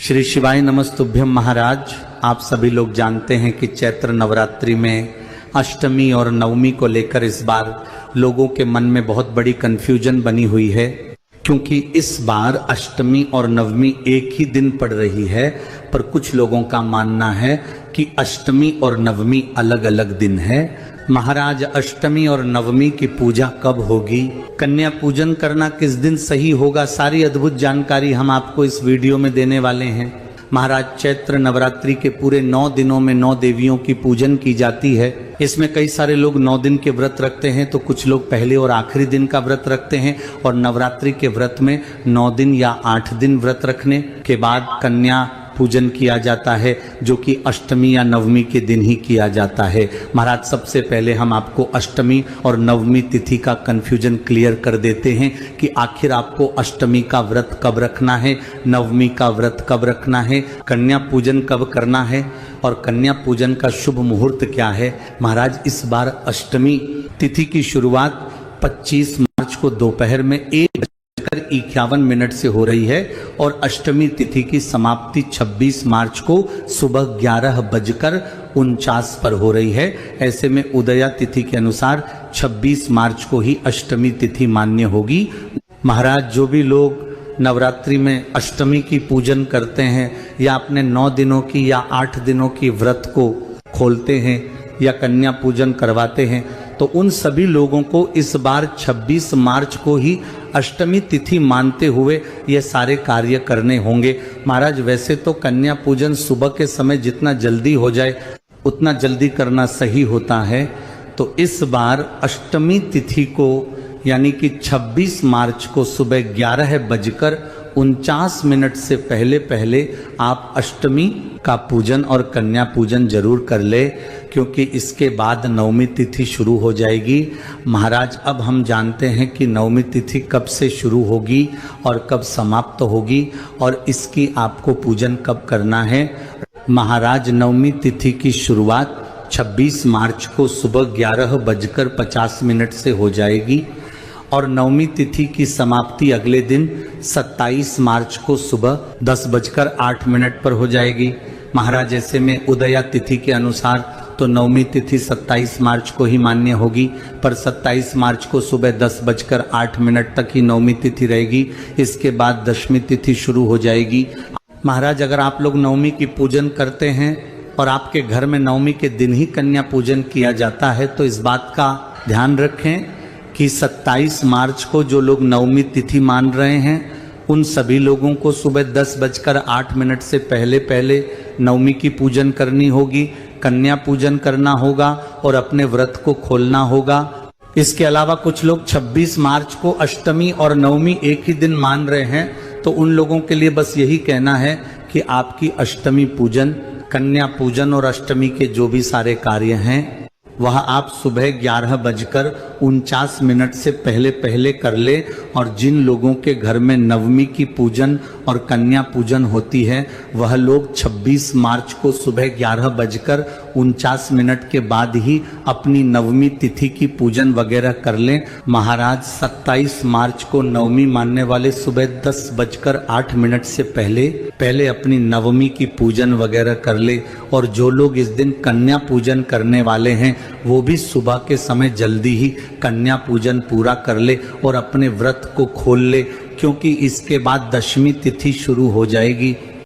श्री शिवाय नमस्तुभ्यम महाराज। आप सभी लोग जानते हैं कि चैत्र नवरात्रि में अष्टमी और नवमी को लेकर इस बार लोगों के मन में बहुत बड़ी कंफ्यूजन बनी हुई है, क्योंकि इस बार अष्टमी और नवमी एक ही दिन पड़ रही है। पर कुछ लोगों का मानना है कि अष्टमी और नवमी अलग अलग दिन है। महाराज, अष्टमी और नवमी की पूजा कब होगी, कन्या पूजन करना किस दिन सही होगा, सारी अद्भुत जानकारी हम आपको इस वीडियो में देने वाले हैं। महाराज, चैत्र नवरात्रि के पूरे 9 दिनों में 9 देवियों की पूजन की जाती है। इसमें कई सारे लोग 9 दिन के व्रत रखते हैं, तो कुछ लोग पहले और आखिरी दिन का व्रत रखते हैं। और नवरात्रि के व्रत में 9 दिन या 8 दिन व्रत रखने के बाद कन्या पूजन किया जाता है, जो कि अष्टमी या नवमी के दिन ही किया जाता है। महाराज, सबसे पहले हम आपको अष्टमी और नवमी तिथि का कंफ्यूजन क्लियर कर देते हैं कि आखिर आपको अष्टमी का व्रत कब रखना है, नवमी का व्रत कब रखना है, कन्या पूजन कब करना है और कन्या पूजन का शुभ मुहूर्त क्या है। महाराज, इस बार अष्टमी तिथि की शुरुआत 25 मार्च को दोपहर में 1:51 से हो रही है और अष्टमी तिथि की समाप्ति 26 मार्च को सुबह 11:49 पर हो रही है। ऐसे में उदया तिथि के अनुसार 26 मार्च को ही अष्टमी तिथि मान्य होगी। महाराज, जो भी लोग नवरात्रि में अष्टमी की पूजन करते हैं या अपने 9 दिनों की या 8 दिनों की व्रत को खोलते हैं या कन्या पूजन करवाते हैं, तो उन सभी लोगों को इस बार 26 मार्च को ही अष्टमी तिथि मानते हुए ये सारे कार्य करने होंगे। महाराज, वैसे तो कन्या पूजन सुबह के समय जितना जल्दी हो जाए उतना जल्दी करना सही होता है, तो इस बार अष्टमी तिथि को यानी कि 26 मार्च को सुबह 11:49 से पहले आप अष्टमी का पूजन और कन्या पूजन जरूर कर ले, क्योंकि इसके बाद नवमी तिथि शुरू हो जाएगी। महाराज, अब हम जानते हैं कि नवमी तिथि कब से शुरू होगी और कब समाप्त होगी और इसकी आपको पूजन कब करना है। महाराज, नवमी तिथि की शुरुआत 26 मार्च को सुबह 11:50 से हो जाएगी और नवमी तिथि की समाप्ति अगले दिन 27 मार्च को सुबह 10:08 पर हो जाएगी। महाराज, ऐसे में उदया तिथि के अनुसार तो नवमी तिथि 27 मार्च को ही मान्य होगी, पर 27 मार्च को सुबह 10:08 तक ही नवमी तिथि रहेगी। इसके बाद दशमी तिथि शुरू हो जाएगी। महाराज, अगर आप लोग नवमी की पूजन करते हैं और आपके घर में नवमी के दिन ही कन्या पूजन किया जाता है, तो इस बात का ध्यान रखें कि 27 मार्च को जो लोग नवमी तिथि मान रहे हैं उन सभी लोगों को सुबह 10:08 से पहले नवमी की पूजन करनी होगी, कन्या पूजन करना होगा और अपने व्रत को खोलना होगा। इसके अलावा कुछ लोग 26 मार्च को अष्टमी और नवमी एक ही दिन मान रहे हैं, तो उन लोगों के लिए बस यही कहना है कि आपकी अष्टमी पूजन, कन्या पूजन और अष्टमी के जो भी सारे कार्य हैं वह आप सुबह 11:49 से पहले कर ले। और जिन लोगों के घर में नवमी की पूजन और कन्या पूजन होती है वह लोग 26 मार्च को सुबह 11:49 के बाद ही अपनी नवमी तिथि की पूजन वगैरह कर लें। महाराज, 27 मार्च को नवमी मानने वाले सुबह 10:08 से पहले अपनी नवमी की पूजन वगैरह कर ले। और जो लोग इस दिन कन्या पूजन करने वाले हैं वो भी सुबह के समय जल्दी ही कन्या पूजन पूरा कर ले और अपने व्रत को खोल ले, क्योंकि इसके बाद दशमी तिथि शुरू हो जाएगी।